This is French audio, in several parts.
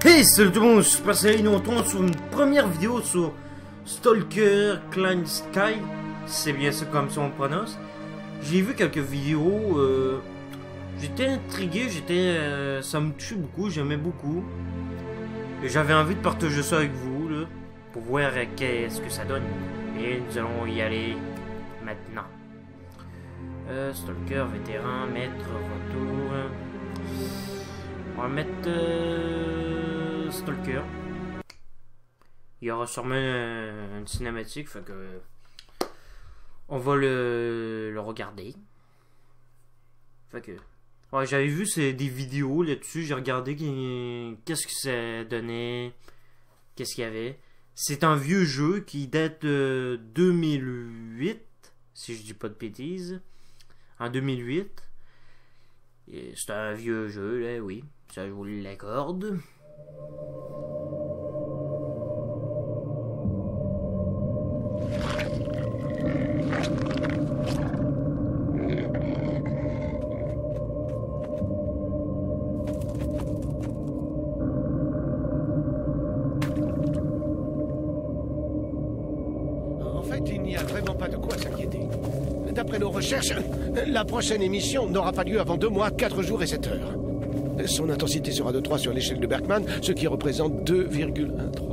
Hey, salut tout le monde, je suis passé nous retrouve sur une première vidéo sur Stalker Clan Sky, c'est bien ça comme ça on prononce. J'ai vu quelques vidéos, j'étais intrigué, ça me touchait beaucoup, j'aimais beaucoup. Et j'avais envie de partager ça avec vous, là, pour voir qu'est-ce que ça donne. Et nous allons y aller maintenant. Stalker, vétéran, maître, retour. On va mettre Stalker. Il y aura sûrement une cinématique, fait que on va le regarder. Fait que ouais, j'avais vu des vidéos là-dessus, j'ai regardé qu'est-ce que ça donnait, qu'est-ce qu'il y avait. C'est un vieux jeu qui date de 2008, si je dis pas de bêtises. En 2008. C'est un vieux jeu, là, oui. Ça, je vous l'accorde. En fait, il n'y a vraiment pas de quoi s'inquiéter. D'après nos recherches, la prochaine émission n'aura pas lieu avant 2 mois, 4 jours et 7 heures. Son intensité sera de 3 sur l'échelle de Berkman, ce qui représente 2,13.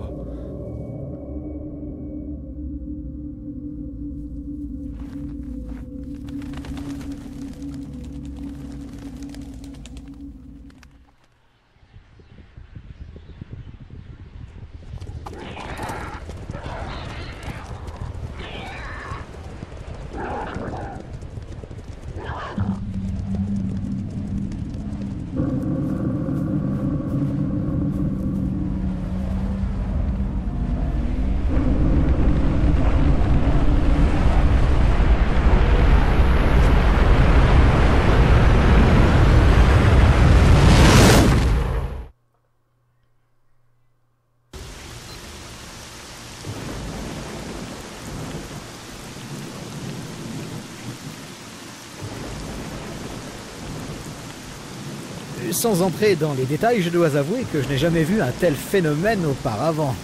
Sans entrer dans les détails, je dois avouer que je n'ai jamais vu un tel phénomène auparavant.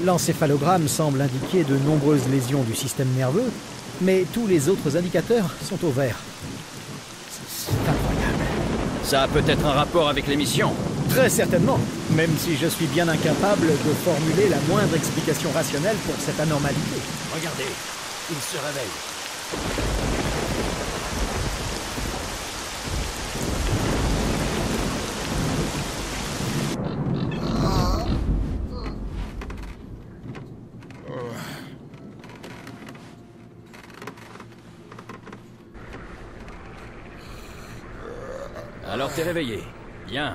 L'encéphalogramme semble indiquer de nombreuses lésions du système nerveux, mais tous les autres indicateurs sont au vert. C'est incroyable. Ça a peut-être un rapport avec l'émission. Très certainement, même si je suis bien incapable de formuler la moindre explication rationnelle pour cette anormalité. Regardez, il se réveille. Alors t'es réveillé. Bien.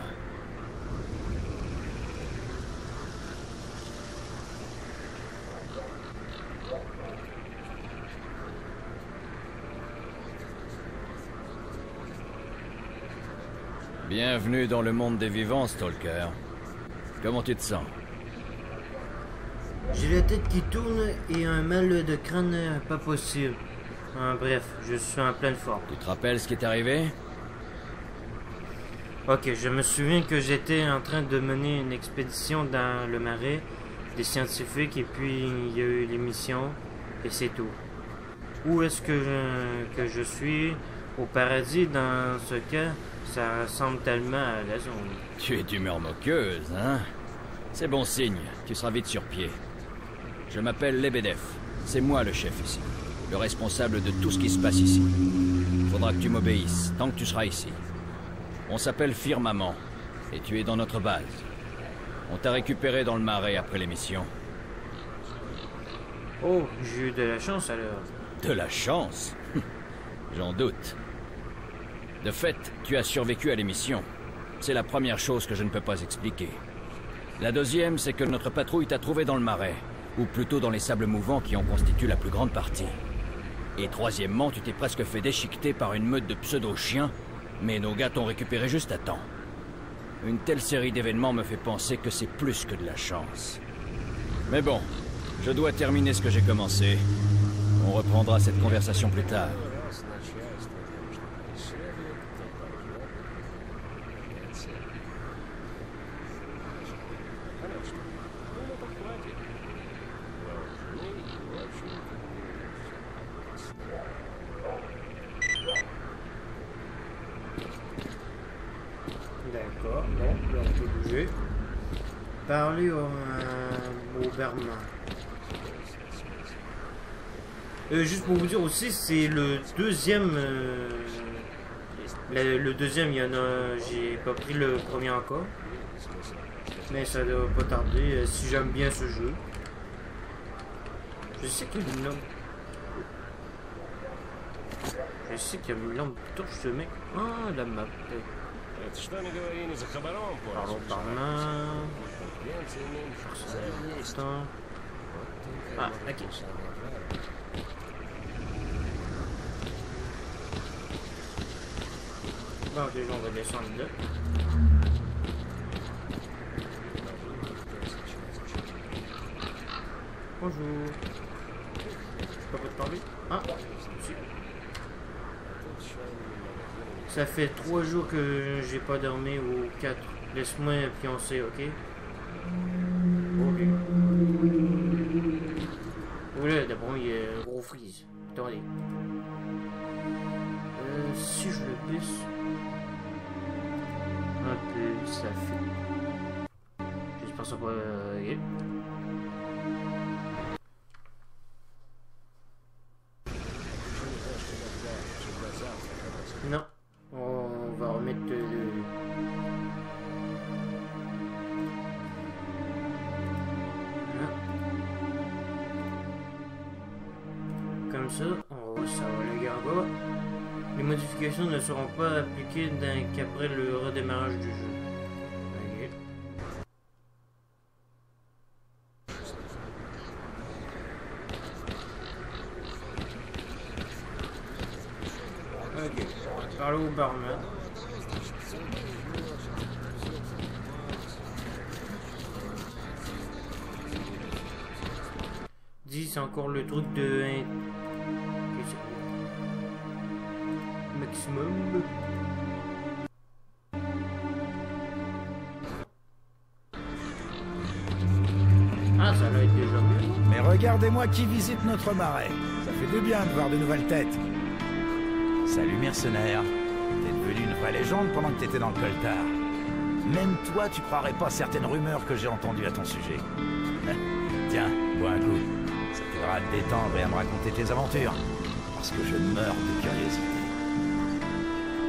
Bienvenue dans le monde des vivants, Stalker. Comment tu te sens? J'ai la tête qui tourne et un mal de crâne pas possible. Bref, je suis en pleine forme. Tu te rappelles ce qui est arrivé? Ok, je me souviens que j'étais en train de mener une expédition dans le marais des scientifiques et puis il y a eu l'émission et c'est tout. Où est-ce que je suis? Au paradis dans ce cas, ça ressemble tellement à la zone. Tu es d'humeur moqueuse, hein? C'est bon signe, tu seras vite sur pied. Je m'appelle Lebedev, c'est moi le chef ici, le responsable de tout ce qui se passe ici. Faudra que tu m'obéisses tant que tu seras ici. On s'appelle Firmament, et tu es dans notre base. On t'a récupéré dans le marais après l'émission. Oh, j'ai eu de la chance alors. De la chance? J'en doute. De fait, tu as survécu à l'émission. C'est la première chose que je ne peux pas expliquer. La deuxième, c'est que notre patrouille t'a trouvé dans le marais, ou plutôt dans les sables mouvants qui en constituent la plus grande partie. Et troisièmement, tu t'es presque fait déchiqueter par une meute de pseudo-chiens, mais nos gars t'ont récupéré juste à temps. Une telle série d'événements me fait penser que c'est plus que de la chance. Mais bon, je dois terminer ce que j'ai commencé. On reprendra cette conversation plus tard. D'accord, bon, là on peut bouger. Parler au barman. Juste pour vous dire aussi, c'est le deuxième. Le deuxième, il y en a. J'ai pas pris le premier encore. Mais ça doit pas tarder si j'aime bien ce jeu. Je sais qu'il y a une lampe. Je sais qu'il y a une lampe torche ce mec. Ah, la map. Parlons par là. Ah, ok. Bon, déjà on va descendre là. Bonjour. Je peux pas te parler? Ah, si. Ça fait 3 jours que j'ai pas dormi ou 4. Laisse-moi pioncer, ok? Ok. Oula, d'abord il y a un gros freeze. Attendez. Si je le baisse un peu, ça fait. J'espère que ça va. Yeah. Non, on va remettre le. Comme ça, ça va le garder. Les modifications ne seront pas appliquées qu'après le redémarrage du jeu. Ok. Parle au barman. Dis, c'est encore le truc de. Maximum. Ah, ça va être déjà mieux. Mais regardez-moi qui visite notre marais. Ça fait du bien de voir de nouvelles têtes. Salut mercenaire. T'es devenu une vraie légende pendant que t'étais dans le coltard. Même toi, tu croirais pas certaines rumeurs que j'ai entendues à ton sujet. Tiens, bois un coup. Ça t'aidera à te détendre et à me raconter tes aventures. Parce que je meurs de curiosité.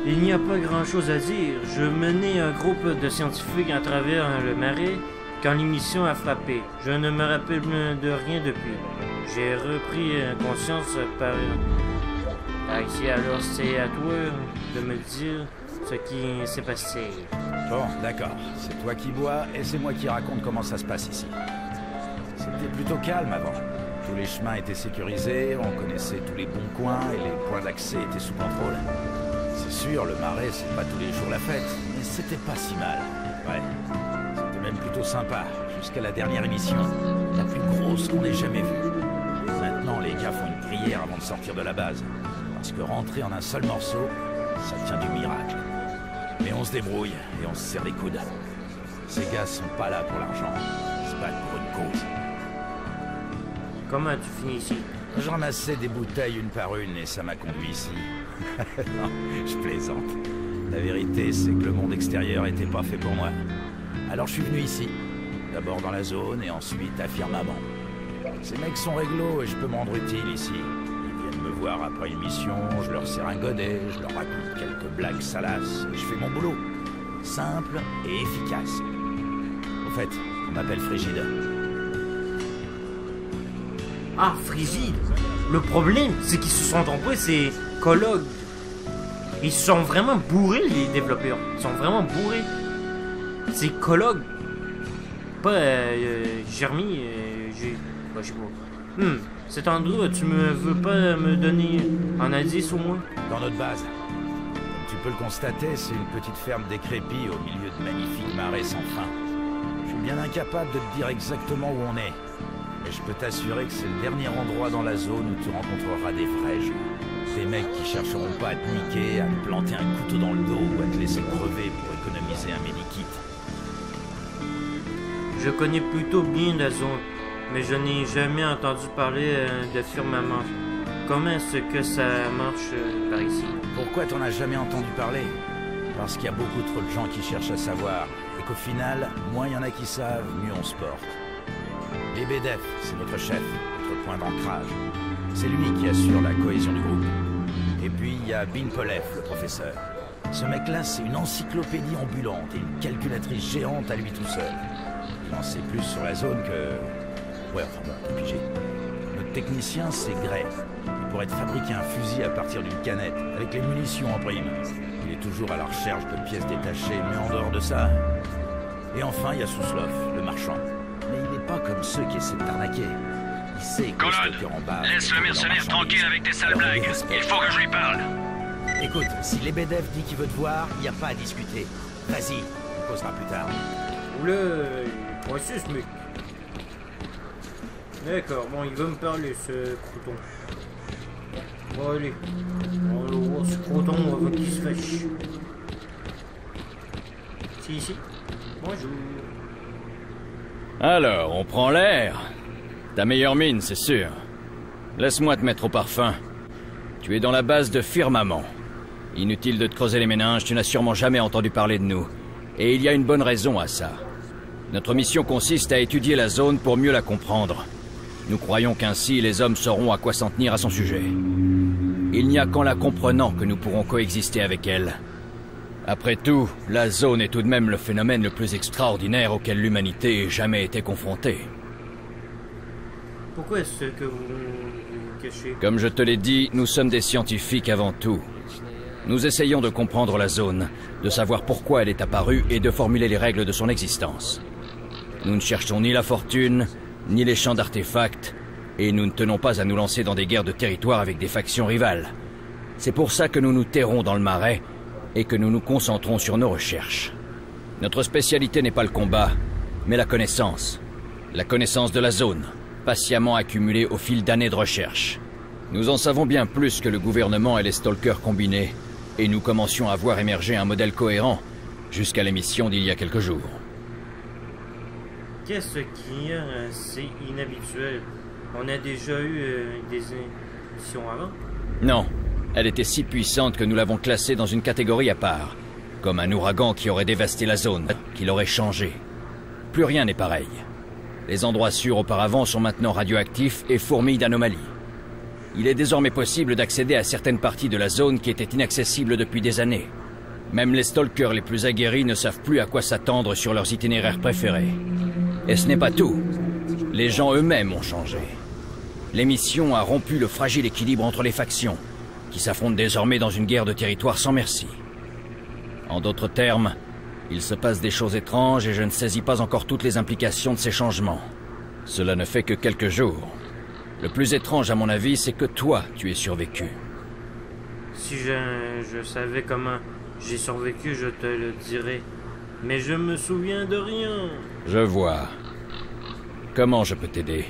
Il n'y a pas grand-chose à dire. Je menais un groupe de scientifiques à travers le marais quand l'émission a frappé. Je ne me rappelle de rien depuis. J'ai repris conscience par ici. Alors c'est à toi de me dire ce qui s'est passé. Bon, d'accord. C'est toi qui bois et c'est moi qui raconte comment ça se passe ici. C'était plutôt calme avant. Tous les chemins étaient sécurisés, on connaissait tous les bons coins et les points d'accès étaient sous contrôle. C'est sûr, le marais, c'est pas tous les jours la fête, mais c'était pas si mal. Ouais, c'était même plutôt sympa, jusqu'à la dernière émission, la plus grosse qu'on ait jamais vue. Maintenant, les gars font une prière avant de sortir de la base, parce que rentrer en un seul morceau, ça tient du miracle. Mais on se débrouille et on se serre les coudes. Ces gars sont pas là pour l'argent, ils se battent pour une cause. Comment tu finis ici? Je ramassais des bouteilles une par une et ça m'a conduit ici. Non, je plaisante. La vérité, c'est que le monde extérieur était pas fait pour moi. Alors je suis venu ici. D'abord dans la zone et ensuite à Firmament. Ces mecs sont réglo et je peux me rendre utile ici. Ils viennent me voir après une mission, je leur sers un godet, je leur raconte quelques blagues salaces et je fais mon boulot. Simple et efficace. Au fait, on m'appelle Frigide. Ah, Frigide. Le problème, c'est qu'ils se sont trompés, c'est Collog. Ils sont vraiment bourrés, les développeurs. Ils sont vraiment bourrés. C'est Collog. Pas Jeremy. Je sais pas. Cet endroit, tu me veux pas me donner un indice au moins? Dans notre base. Comme tu peux le constater, c'est une petite ferme décrépite au milieu de magnifiques marais sans fin. Je suis bien incapable de te dire exactement où on est. Mais je peux t'assurer que c'est le dernier endroit dans la zone où tu rencontreras des vrais gens. Des mecs qui chercheront pas à te niquer, à te planter un couteau dans le dos ou à te laisser crever pour économiser un medikit. Je connais plutôt bien la zone, mais je n'ai jamais entendu parler de Firmament. Comment est-ce que ça marche par ici? Pourquoi t'en as jamais entendu parler? Parce qu'il y a beaucoup trop de gens qui cherchent à savoir, et qu'au final, moins il y en a qui savent, mieux on se porte. Lebedev, c'est notre chef, notre point d'ancrage. C'est lui qui assure la cohésion du groupe. Et puis il y a Binpolev, le professeur. Ce mec-là, c'est une encyclopédie ambulante et une calculatrice géante à lui tout seul. Il en sait plus sur la zone que... Ouais, enfin bon, t'es pigé. Notre technicien, c'est Gray. Il pourrait te fabriquer un fusil à partir d'une canette, avec les munitions en prime. Il est toujours à la recherche de pièces détachées, mais en dehors de ça... Et enfin, il y a Suslov, le marchand. Mais il n'est pas comme ceux qui essaient de t'arnaquer. Il sait que les stalkers en bas... Laisse le mercenaire tranquille avec tes sales blagues. Il faut que je lui parle. Écoute, si Lebedev dit qu'il veut te voir, il n'y a pas à discuter. Vas-y, on posera plus tard. Oula, voici ce mec. D'accord, bon, il va me parler, ce crouton. Bon, allez. On va voir ce crouton avant qu'il se fâche. C'est ici. Bonjour. Alors, on prend l'air. Ta meilleure mine, c'est sûr. Laisse-moi te mettre au parfum. Tu es dans la base de Firmament. Inutile de te creuser les méninges, tu n'as sûrement jamais entendu parler de nous. Et il y a une bonne raison à ça. Notre mission consiste à étudier la zone pour mieux la comprendre. Nous croyons qu'ainsi les hommes sauront à quoi s'en tenir à son sujet. Il n'y a qu'en la comprenant que nous pourrons coexister avec elle. Après tout, la zone est tout de même le phénomène le plus extraordinaire auquel l'humanité ait jamais été confrontée. Pourquoi est-ce que vous cachez? Comme je te l'ai dit, nous sommes des scientifiques avant tout. Nous essayons de comprendre la zone, de savoir pourquoi elle est apparue et de formuler les règles de son existence. Nous ne cherchons ni la fortune, ni les champs d'artefacts, et nous ne tenons pas à nous lancer dans des guerres de territoire avec des factions rivales. C'est pour ça que nous nous terrons dans le marais et que nous nous concentrons sur nos recherches. Notre spécialité n'est pas le combat, mais la connaissance. La connaissance de la zone, patiemment accumulée au fil d'années de recherche. Nous en savons bien plus que le gouvernement et les stalkers combinés, et nous commencions à voir émerger un modèle cohérent jusqu'à l'émission d'il y a quelques jours. Qu'est-ce qui est assez inhabituel? On a déjà eu des émissions avant? Non, elle était si puissante que nous l'avons classée dans une catégorie à part, comme un ouragan qui aurait dévasté la zone, qui l'aurait changée. Plus rien n'est pareil. Les endroits sûrs auparavant sont maintenant radioactifs et fourmillent d'anomalies. Il est désormais possible d'accéder à certaines parties de la zone qui étaient inaccessibles depuis des années. Même les stalkers les plus aguerris ne savent plus à quoi s'attendre sur leurs itinéraires préférés. Et ce n'est pas tout. Les gens eux-mêmes ont changé. L'émission a rompu le fragile équilibre entre les factions, qui s'affrontent désormais dans une guerre de territoire sans merci. En d'autres termes, il se passe des choses étranges et je ne saisis pas encore toutes les implications de ces changements. Cela ne fait que quelques jours. Le plus étrange à mon avis, c'est que toi, tu es survécu. Si je savais comment j'ai survécu, je te le dirais. Mais je me souviens de rien. Je vois. Comment je peux t'aider?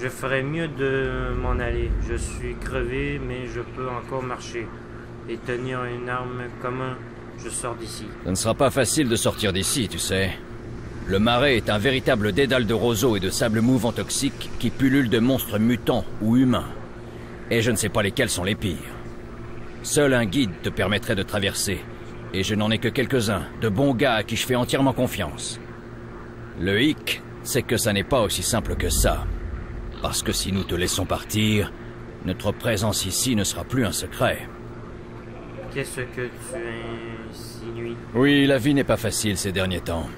Je ferais mieux de m'en aller. Je suis crevé, mais je peux encore marcher. Et tenir une arme. Comment je sors d'ici? Ça ne sera pas facile de sortir d'ici, tu sais. Le marais est un véritable dédale de roseaux et de sable mouvant toxique qui pullule de monstres mutants ou humains. Et je ne sais pas lesquels sont les pires. Seul un guide te permettrait de traverser. Et je n'en ai que quelques-uns, de bons gars à qui je fais entièrement confiance. Le hic, c'est que ça n'est pas aussi simple que ça. Parce que si nous te laissons partir, notre présence ici ne sera plus un secret. Qu'est-ce que tu insinues? Oui, la vie n'est pas facile ces derniers temps.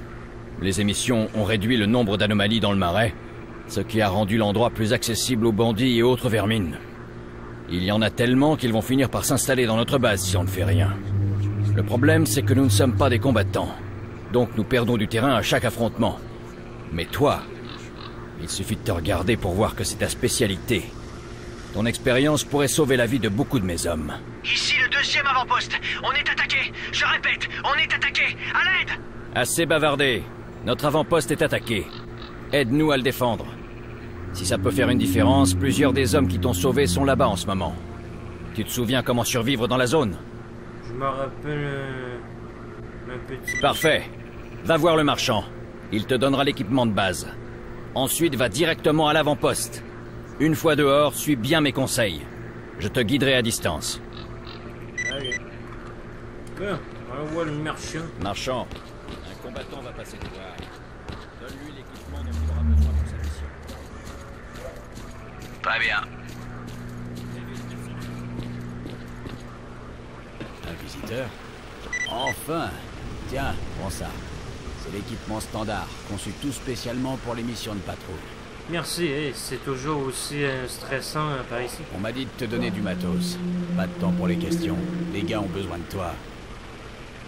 Les émissions ont réduit le nombre d'anomalies dans le marais, ce qui a rendu l'endroit plus accessible aux bandits et autres vermines. Il y en a tellement qu'ils vont finir par s'installer dans notre base si on ne fait rien. Le problème, c'est que nous ne sommes pas des combattants, donc nous perdons du terrain à chaque affrontement. Mais toi, il suffit de te regarder pour voir que c'est ta spécialité. Ton expérience pourrait sauver la vie de beaucoup de mes hommes. Ici le 2e avant-poste. On est attaqué. Je répète, on est attaqué. À l'aide! Assez bavardé. Notre avant-poste est attaqué. Aide-nous à le défendre. Si ça peut faire une différence, plusieurs des hommes qui t'ont sauvé sont là-bas en ce moment. Tu te souviens comment survivre dans la zone? Je me rappelle un petit... Parfait. Va voir le marchand. Il te donnera l'équipement de base. Ensuite, va directement à l'avant-poste. Une fois dehors, suis bien mes conseils. Je te guiderai à distance. Allez. Bien, on voit le marchand. Marchand, un combattant va passer te voir. Donne-lui l'équipement dont il aura besoin pour sa mission. Très bien. Un visiteur? Enfin! Tiens, prends ça. C'est l'équipement standard, conçu tout spécialement pour les missions de patrouille. Merci, c'est toujours aussi stressant par ici. On m'a dit de te donner du matos. Pas de temps pour les questions. Les gars ont besoin de toi.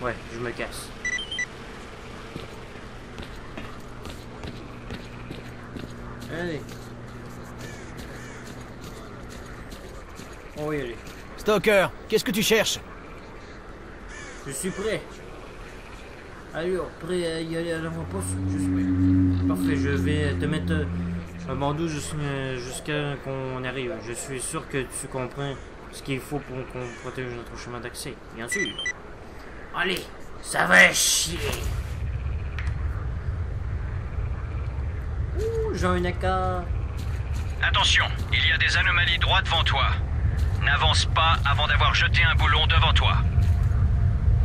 Ouais, je me casse. Allez. On va y aller. Stalker, qu'est-ce que tu cherches? Je suis prêt. Alors, prêt à y aller à l'avant-poste? Je suis prêt. Parfait, je vais te mettre un bandeau jusqu'à qu'on arrive. Je suis sûr que tu comprends ce qu'il faut pour qu'on protège notre chemin d'accès. Bien sûr. Allez, ça va chier. Ouh, j'ai un accord. Attention, il y a des anomalies droit devant toi. N'avance pas avant d'avoir jeté un boulon devant toi.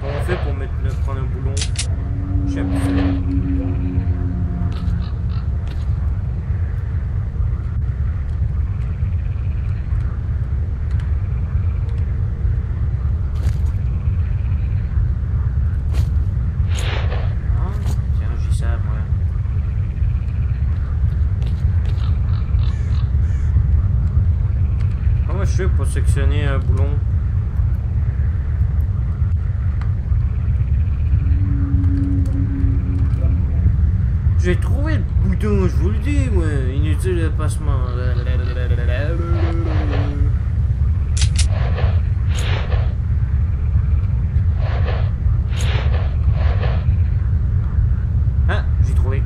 Comment on fait pour prendre un boulon? J'aime ça. Pour sectionner un boulon. J'ai trouvé le bouton, je vous le dis, moi. Inutile de passement. Ah, j'ai trouvé.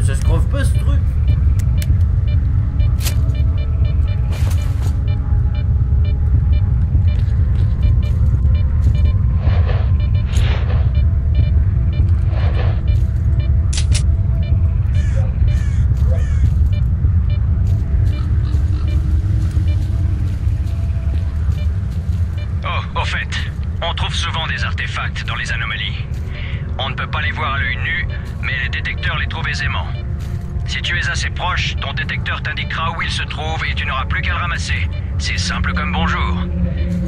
Ça se creve pas ce truc. Oh, au fait, on trouve souvent des artefacts dans les anomalies. On ne peut pas les voir à l'œil nu, mais les détecteurs les trouvent aisément. Si tu es assez proche, ton détecteur t'indiquera où il se trouve et tu n'auras plus qu'à le ramasser. C'est simple comme bonjour.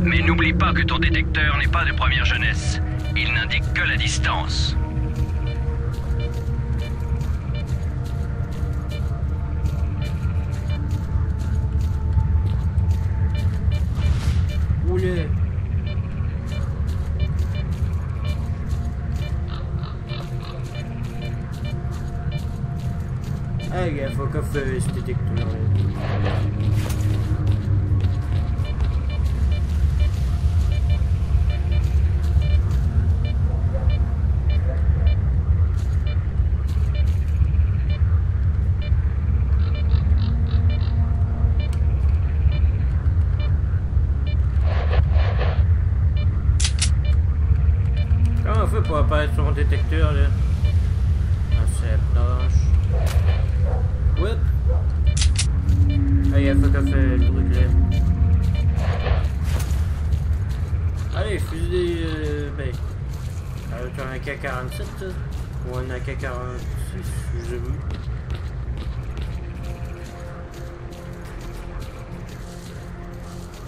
Mais n'oublie pas que ton détecteur n'est pas de première jeunesse. Il n'indique que la distance. Oulé. Ah, il faut qu'on fasse ce détecteur. Comment on fait pour apparaître sur mon détecteur là? Ah, c'est blanche. Whip. Ah, il faut qu'on fait le truc là. Allez, fusil ben. Tu as un AK-47 ou un AK-46, je sais pas.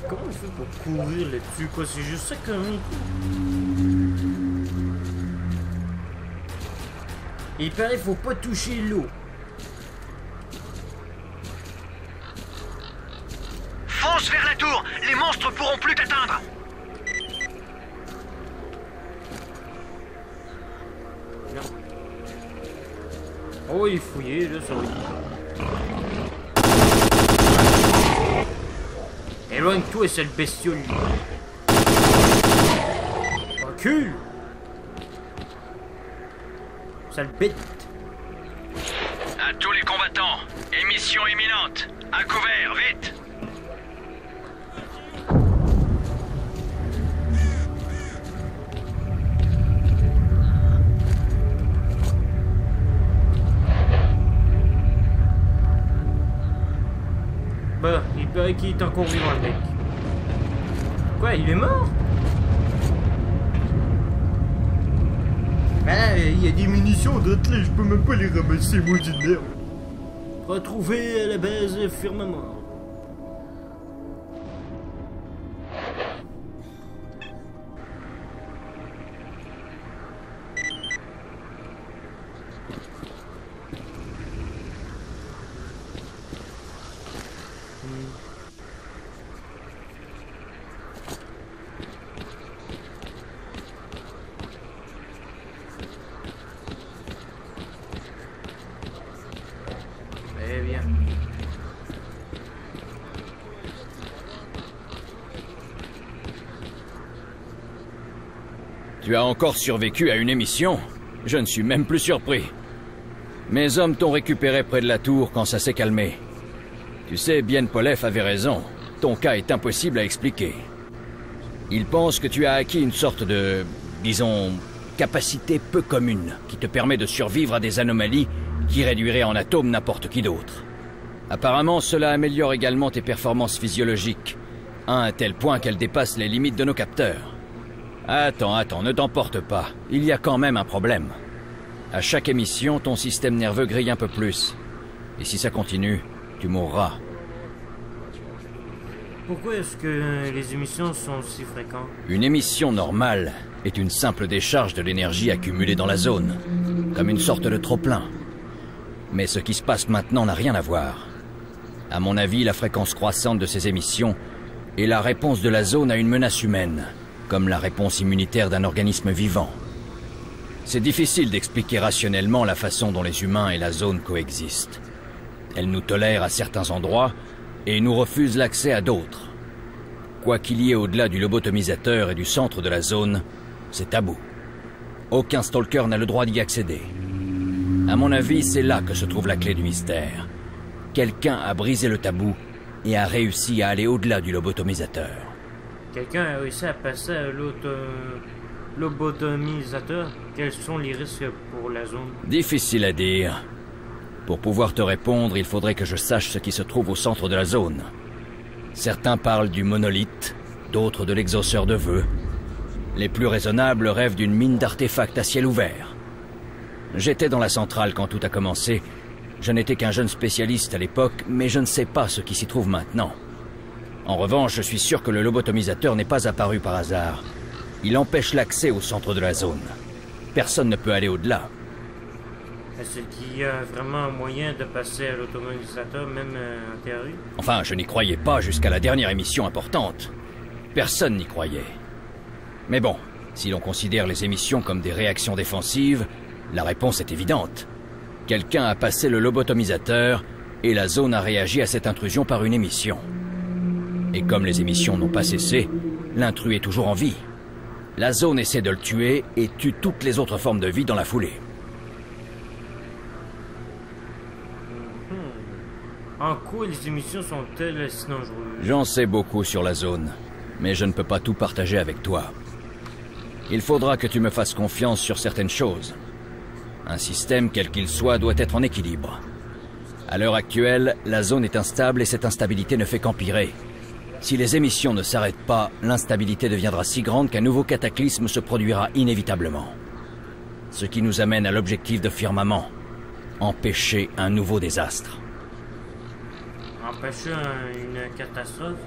Comment on fait pour courir là-dessus quoi? C'est juste ça comme il paraît faut pas toucher l'eau. Fonce vers la tour! Les monstres pourront plus t'atteindre! Oh, il est fouillé, là, ça oui. Éloigne-toi, sale bestiole. Recule. Sale bête. À tous les combattants, émission imminente. À couvert, vite. Bah, il paraît qu'il est encore vivant, le mec. Quoi, il est mort? Ben, il y a des munitions d'autres là, je peux même pas les ramasser, maudit merde. Retrouvé à la base firmement. Eh bien. Tu as encore survécu à une émission? Je ne suis même plus surpris. Mes hommes t'ont récupéré près de la tour quand ça s'est calmé. Tu sais, Bien Polef avait raison. Ton cas est impossible à expliquer. Il pense que tu as acquis une sorte de, disons, capacité peu commune qui te permet de survivre à des anomalies qui réduiraient en atomes n'importe qui d'autre. Apparemment, cela améliore également tes performances physiologiques, à un tel point qu'elles dépassent les limites de nos capteurs. Attends, ne t'emporte pas. Il y a quand même un problème. À chaque émission, ton système nerveux grille un peu plus. Et si ça continue, tu mourras. Pourquoi est-ce que les émissions sont si fréquentes? Une émission normale est une simple décharge de l'énergie accumulée dans la zone, comme une sorte de trop-plein. Mais ce qui se passe maintenant n'a rien à voir. À mon avis, la fréquence croissante de ces émissions est la réponse de la zone à une menace humaine, comme la réponse immunitaire d'un organisme vivant. C'est difficile d'expliquer rationnellement la façon dont les humains et la zone coexistent. Elle nous tolère à certains endroits et nous refuse l'accès à d'autres. Quoi qu'il y ait au-delà du lobotomisateur et du centre de la zone, c'est tabou. Aucun stalker n'a le droit d'y accéder. À mon avis, c'est là que se trouve la clé du mystère. Quelqu'un a brisé le tabou et a réussi à aller au-delà du lobotomisateur. Quelqu'un a réussi à passer à lobotomisateur? Quels sont les risques pour la zone? Difficile à dire. Pour pouvoir te répondre, il faudrait que je sache ce qui se trouve au centre de la zone. Certains parlent du monolithe, d'autres de l'exauceur de vœux. Les plus raisonnables rêvent d'une mine d'artefacts à ciel ouvert. J'étais dans la centrale quand tout a commencé. Je n'étais qu'un jeune spécialiste à l'époque, mais je ne sais pas ce qui s'y trouve maintenant. En revanche, je suis sûr que le lobotomisateur n'est pas apparu par hasard. Il empêche l'accès au centre de la zone. Personne ne peut aller au-delà. Est-ce qu'il y a vraiment un moyen de passer à l'automisateur, même en théorie? Enfin, je n'y croyais pas jusqu'à la dernière émission importante. Personne n'y croyait. Mais bon, si l'on considère les émissions comme des réactions défensives, la réponse est évidente. Quelqu'un a passé le lobotomisateur et la zone a réagi à cette intrusion par une émission. Et comme les émissions n'ont pas cessé, l'intrus est toujours en vie. La zone essaie de le tuer et tue toutes les autres formes de vie dans la foulée. En quoi les émissions sont-elles si dangereuses? J'en sais beaucoup sur la zone, mais je ne peux pas tout partager avec toi. Il faudra que tu me fasses confiance sur certaines choses. Un système, quel qu'il soit, doit être en équilibre. À l'heure actuelle, la zone est instable et cette instabilité ne fait qu'empirer. Si les émissions ne s'arrêtent pas, l'instabilité deviendra si grande qu'un nouveau cataclysme se produira inévitablement. Ce qui nous amène à l'objectif de Firmament, empêcher un nouveau désastre. Empêcher une catastrophe?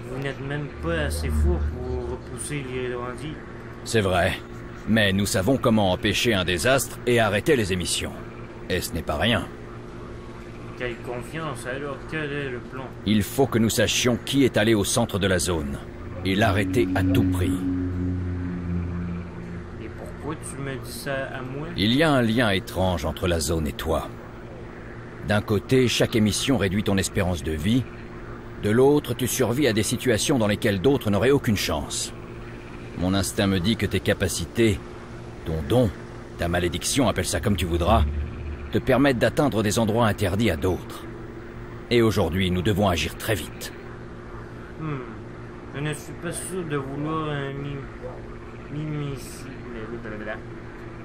Vous n'êtes même pas assez fou pour repousser les bandits. C'est vrai, mais nous savons comment empêcher un désastre et arrêter les émissions. Et ce n'est pas rien. Quelle confiance, alors quel est le plan? Il faut que nous sachions qui est allé au centre de la zone, et l'arrêter à tout prix. Et pourquoi tu me dis ça à moi? Il y a un lien étrange entre la zone et toi. D'un côté, chaque émission réduit ton espérance de vie. De l'autre, tu survis à des situations dans lesquelles d'autres n'auraient aucune chance. Mon instinct me dit que tes capacités, ton don, ta malédiction, appelle ça comme tu voudras, te permettent d'atteindre des endroits interdits à d'autres. Et aujourd'hui, nous devons agir très vite. Je ne suis pas sûr de vouloir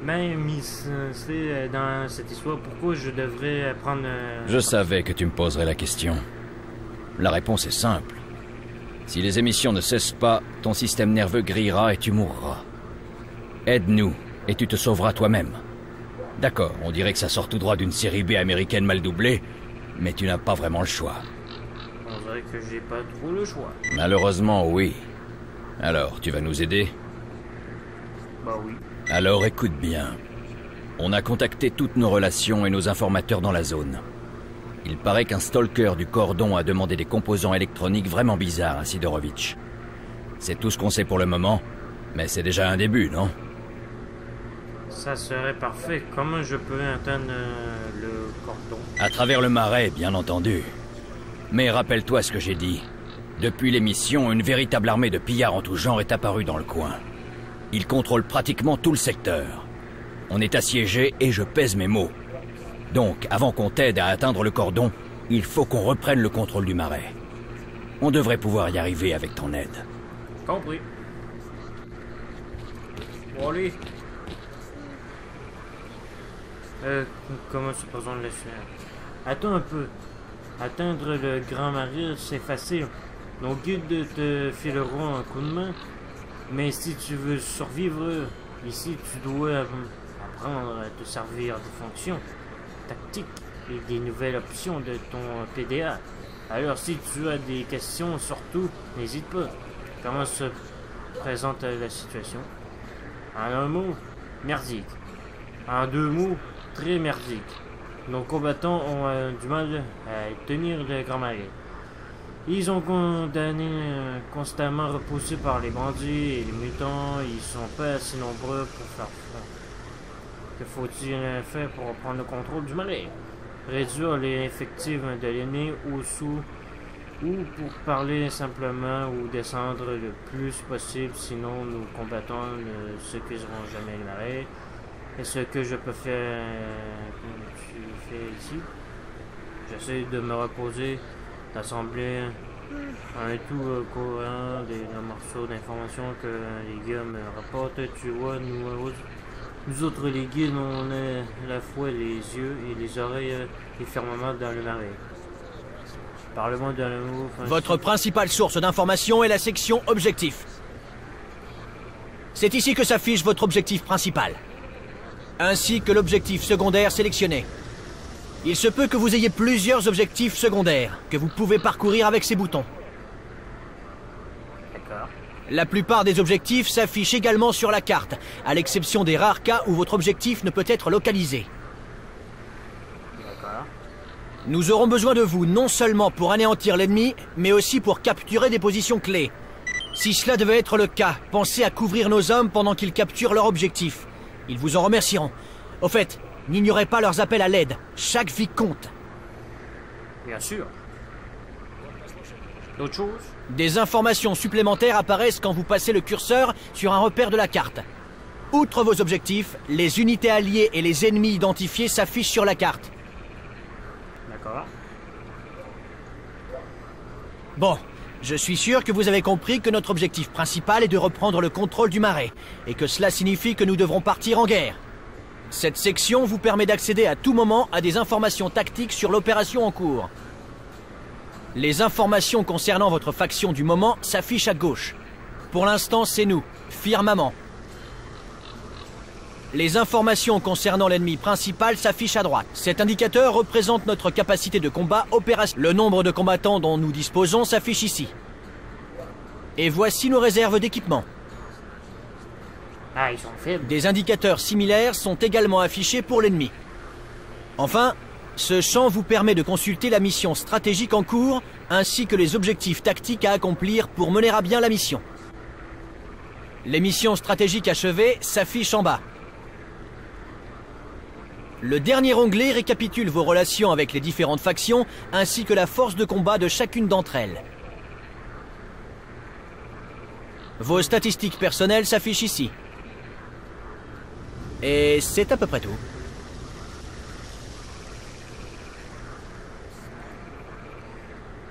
m'immiscer dans cette histoire. Pourquoi je devrais prendre... Je savais que tu me poserais la question. La réponse est simple. Si les émissions ne cessent pas, ton système nerveux grillera et tu mourras. Aide-nous, et tu te sauveras toi-même. D'accord, on dirait que ça sort tout droit d'une série B américaine mal doublée, mais tu n'as pas vraiment le choix. On dirait que j'ai pas trop le choix. Malheureusement, oui. Alors, tu vas nous aider? Bah oui. Alors écoute bien. On a contacté toutes nos relations et nos informateurs dans la zone. Il paraît qu'un stalker du cordon a demandé des composants électroniques vraiment bizarres à Sidorovitch. C'est tout ce qu'on sait pour le moment, mais c'est déjà un début, non? Ça serait parfait. Comment je peux atteindre le cordon? À travers le marais, bien entendu. Mais rappelle-toi ce que j'ai dit. Depuis l'émission, une véritable armée de pillards en tout genre est apparue dans le coin. Ils contrôlent pratiquement tout le secteur. On est assiégé et je pèse mes mots. Donc, avant qu'on t'aide à atteindre le cordon, il faut qu'on reprenne le contrôle du marais. On devrait pouvoir y arriver avec ton aide. Compris. Bon, allez. Comment se présente le chien? Attends un peu. Atteindre le Grand Marais, c'est facile. Nos guides te fileront un coup de main. Mais si tu veux survivre ici, tu dois apprendre à te servir des fonctions tactiques et des nouvelles options de ton PDA. Alors si tu as des questions, surtout, n'hésite pas. Comment se présente la situation? En un mot, merdique. En deux mots, très merdique. Nos combattants ont du mal à tenir le Grand Marais. Ils ont condamné constamment repoussés par les bandits et les mutants. Ils sont pas assez nombreux pour faire front. Que faut-il faire pour prendre le contrôle du marais? Réduire les effectifs de l'ennemi ou pour parler simplement ou descendre le plus possible, sinon nos combattants ne s'accuseront jamais le marais. Et ce que je peux faire comme tu fais ici, j'essaie de me reposer, d'assembler un tout courant des morceaux d'informations que les gars me rapportent. Tu vois, nous autres les guides, on a à la fois les yeux et les oreilles et fermement dans le marais. Parle-moi d'un mot. Votre principale source d'information est la section objectif. C'est ici que s'affiche votre objectif principal, ainsi que l'objectif secondaire sélectionné. Il se peut que vous ayez plusieurs objectifs secondaires, que vous pouvez parcourir avec ces boutons. D'accord. La plupart des objectifs s'affichent également sur la carte, à l'exception des rares cas où votre objectif ne peut être localisé. D'accord. Nous aurons besoin de vous non seulement pour anéantir l'ennemi, mais aussi pour capturer des positions clés. Si cela devait être le cas, pensez à couvrir nos hommes pendant qu'ils capturent leur objectif. Ils vous en remercieront. Au fait, n'ignorez pas leurs appels à l'aide. Chaque vie compte. Bien sûr. D'autres choses? Des informations supplémentaires apparaissent quand vous passez le curseur sur un repère de la carte. Outre vos objectifs, les unités alliées et les ennemis identifiés s'affichent sur la carte. D'accord. Bon, je suis sûr que vous avez compris que notre objectif principal est de reprendre le contrôle du marais, et que cela signifie que nous devrons partir en guerre. Cette section vous permet d'accéder à tout moment à des informations tactiques sur l'opération en cours. Les informations concernant votre faction du moment s'affichent à gauche. Pour l'instant, c'est nous, Firmament. Les informations concernant l'ennemi principal s'affichent à droite. Cet indicateur représente notre capacité de combat opérationnelle. Le nombre de combattants dont nous disposons s'affiche ici. Et voici nos réserves d'équipement. Ah, ils sont faibles. Des indicateurs similaires sont également affichés pour l'ennemi. Enfin, ce champ vous permet de consulter la mission stratégique en cours, ainsi que les objectifs tactiques à accomplir pour mener à bien la mission. Les missions stratégiques achevées s'affichent en bas. Le dernier onglet récapitule vos relations avec les différentes factions, ainsi que la force de combat de chacune d'entre elles. Vos statistiques personnelles s'affichent ici. Et c'est à peu près tout.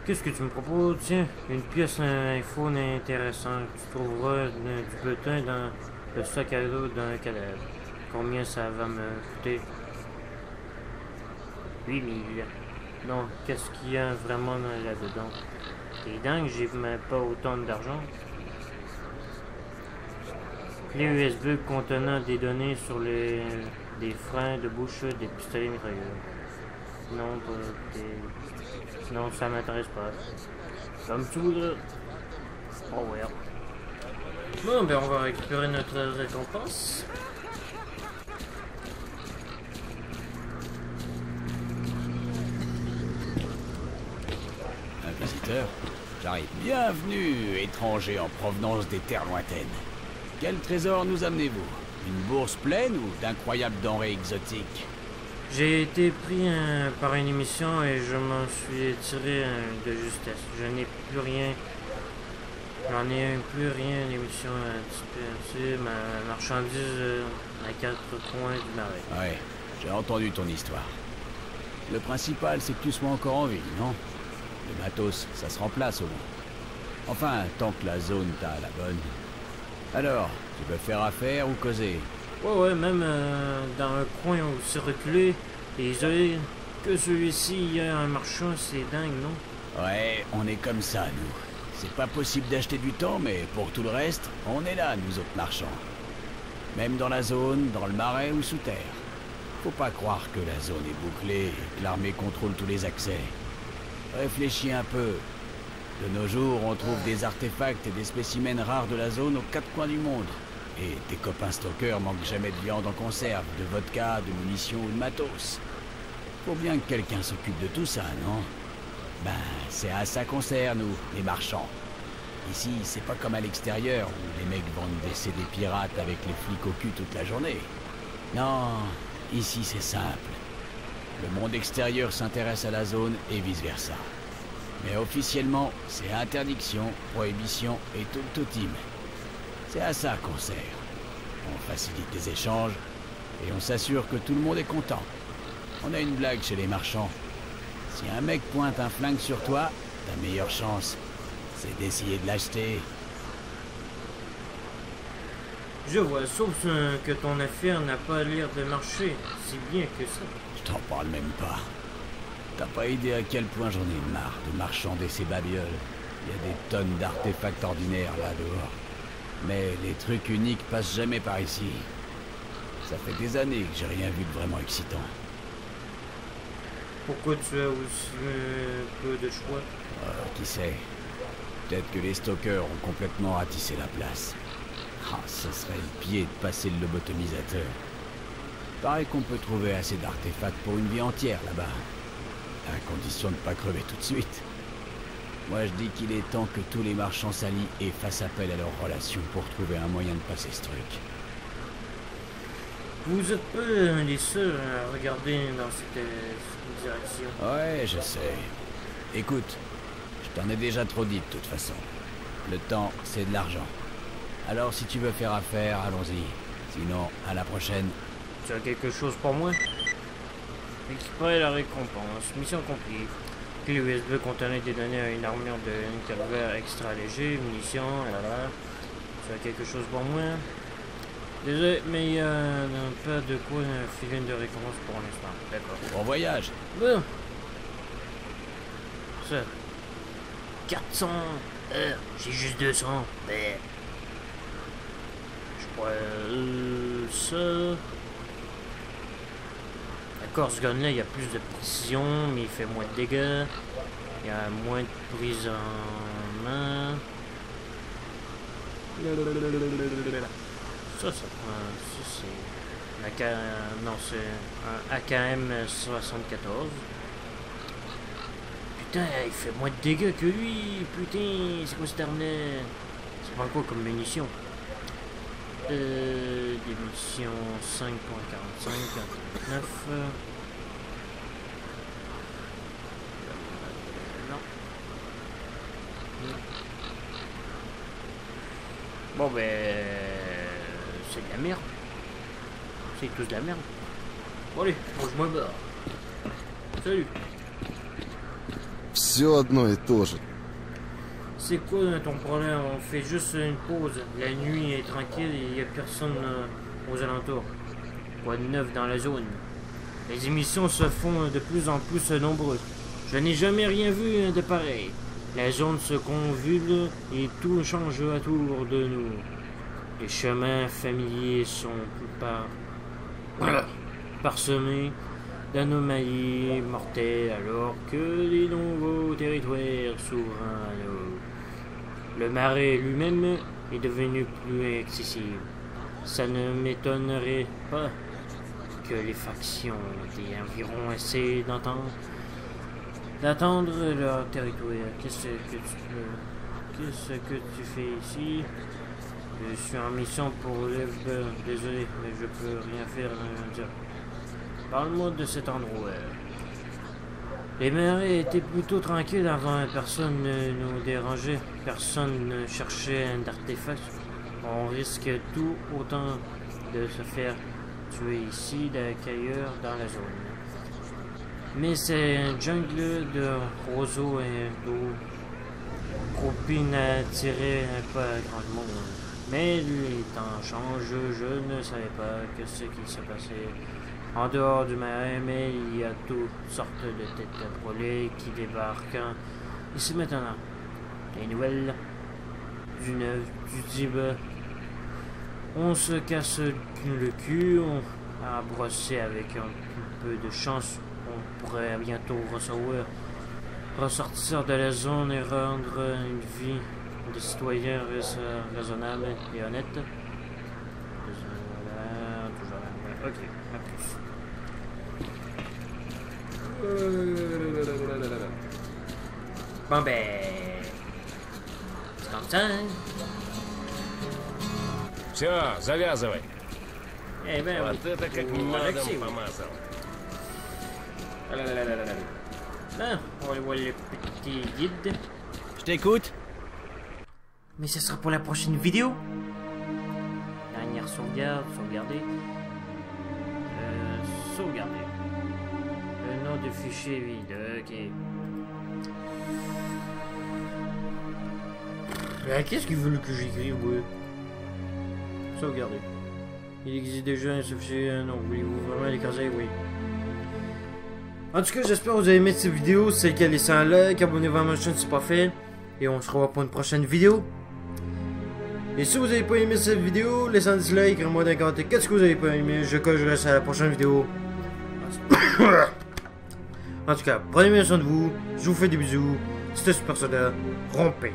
Qu'est-ce que tu me proposes? Tiens, une pièce info intéressante. Tu trouveras du butin dans le sac à dos d'un cadavre. Combien ça va me coûter? 8000. Non, qu'est-ce qu'il y a vraiment là-dedans? T'es dingue, j'ai même pas autant d'argent. Clé USB contenant des données sur des freins de bouche des pistolets mitrailleurs. Non, pas des... Non, ça m'intéresse pas. Comme tout, là. Oh, ouais. Bon, ben on va récupérer notre récompense. Inquisiteur, j'arrive. Bienvenue, étranger en provenance des terres lointaines. Quel trésor nous amenez-vous? Une bourse pleine ou d'incroyables denrées exotiques? J'ai été pris par une émission et je m'en suis tiré de justesse. Je n'ai plus rien. J'en ai plus rien d'émission à disperser. Ma marchandise à 4 coins du marais. Ouais, j'ai entendu ton histoire. Le principal, c'est que tu sois encore en vie, non? Le matos, ça se remplace au moins. Enfin, tant que la zone t'a à la bonne. Alors, tu veux faire affaire ou causer? Ouais, même dans un coin aussi reculé et isolé que celui-ci, il y a un marchand, c'est dingue, non? Ouais, on est comme ça, nous. C'est pas possible d'acheter du temps, mais pour tout le reste, on est là, nous autres marchands. Même dans la zone, dans le marais ou sous terre. Faut pas croire que la zone est bouclée et que l'armée contrôle tous les accès. Réfléchis un peu. De nos jours, on trouve des artefacts et des spécimens rares de la zone aux 4 coins du monde. Et tes copains stockers manquent jamais de viande en conserve, de vodka, de munitions ou de matos. Faut bien que quelqu'un s'occupe de tout ça, non? Ben, c'est à ça qu'on sert, nous, les marchands. Ici, c'est pas comme à l'extérieur, où les mecs vendent des CD pirates avec les flics au cul toute la journée. Non, ici c'est simple. Le monde extérieur s'intéresse à la zone et vice-versa. Mais officiellement, c'est interdiction, prohibition et tout le totim. C'est à ça qu'on sert. On facilite les échanges et on s'assure que tout le monde est content. On a une blague chez les marchands. Si un mec pointe un flingue sur toi, ta meilleure chance, c'est d'essayer de l'acheter. Je vois, sauf que ton affaire n'a pas l'air de marcher si bien que ça. Je t'en parle même pas. T'as pas idée à quel point j'en ai marre de marchander ces babioles. Il y a des tonnes d'artefacts ordinaires là dehors. Mais les trucs uniques passent jamais par ici. Ça fait des années que j'ai rien vu de vraiment excitant. Pourquoi tu as aussi peu de choix? Qui sait? Peut-être que les stockers ont complètement ratissé la place. Ah, ce serait le pied de passer le lobotomisateur. Paraît qu'on peut trouver assez d'artefacts pour une vie entière là-bas. À condition de ne pas crever tout de suite. Moi je dis qu'il est temps que tous les marchands s'allient et fassent appel à leurs relations pour trouver un moyen de passer ce truc. Vous êtes pas les seuls à regarder dans cette direction. Ouais, je sais. Écoute, je t'en ai déjà trop dit de toute façon. Le temps, c'est de l'argent. Alors si tu veux faire affaire, allons-y. Sinon, à la prochaine. Tu as quelque chose pour moi? Récupérer la récompense. Mission accomplie. Clé USB contenant des données à une armure de calvaire extra léger, munitions, là. Tu as quelque chose pour moi? Désolé, mais il n'y a pas de quoi filer de récompense pour l'instant. D'accord. Bon voyage. Bon. Ça. 400. J'ai juste 200. Ben. Je crois. Ça. D'accord, ce gun-là, il y a plus de précision, mais il fait moins de dégâts. Il y a moins de prise en main. Ça prend... Ça, c'est... Non, c'est un AKM 74. Putain, il fait moins de dégâts que lui. Putain, c'est quoi cette arme-là? Ça prend quoi comme munition? Des munitions. mission 5.45.9. Non. Bon ben c'est de la merde. C'est tous de la merde. Bon allez, moi je me barre. Salut. Все одно и то же. C'est quoi ton problème? On fait juste une pause. La nuit est tranquille et il n'y a personne aux alentours. Quoi de neuf dans la zone? Les émissions se font de plus en plus nombreuses. Je n'ai jamais rien vu de pareil. La zone se convulse et tout change autour de nous. Les chemins familiers sont parsemés d'anomalies mortelles alors que les nouveaux territoires s'ouvrent à nous. Le marais lui-même est devenu plus accessible. Ça ne m'étonnerait pas que les factions des environs essaient d'attendre leur territoire. Qu'est-ce que tu fais ici? Je suis en mission pour désolé, mais je peux rien faire. Parle-moi de cet endroit. Les marais étaient plutôt tranquilles avant, personne ne nous dérangeait, personne ne cherchait un artefact. On risque tout autant de se faire tuer ici qu'ailleurs dans la zone. Mais c'est un jungle de roseaux et d'eau. Croupie n'attirait pas grand monde. Mais les temps changent, je ne savais pas ce qui se passait en dehors du marais, mais il y a toutes sortes de têtes brûlées qui débarquent ici maintenant. Les nouvelles du neuf, du Tibet. On se casse le cul, on a brossé avec un peu de chance. On pourrait bientôt ressortir de la zone et rendre une vie de citoyens raisonnable et honnête. Ok, à plus. Bon ben... C'est comme ça, hein? Все, завязывай. Eh ben Вот oui. это как Алексей, медом помазал. Ben, on voit le petit guide. Je t'écoute. Mais ce sera pour la prochaine vidéo. Dernière sauvegarde, sauvegarder. Sauvegarder. Le nom du fichier vide, ok. Qu'est-ce qu'il veut que j'écrive, ouais? Sauvegarder. Il existe déjà un fichier, non, voulez-vous vraiment l'écraser, oui. En tout cas, j'espère que vous avez aimé cette vidéo. Si c'est le cas, laissez un like, abonnez-vous à ma chaîne si c'est pas fait. Et on se revoit pour une prochaine vidéo. Et si vous avez pas aimé cette vidéo, laissez un dislike, écrivez-moi dans les commentaires qu'est-ce que vous avez pas aimé. Je reste à la prochaine vidéo. En tout cas, prenez bien soin de vous. Je vous fais des bisous. C'était Super Soda. Rompez.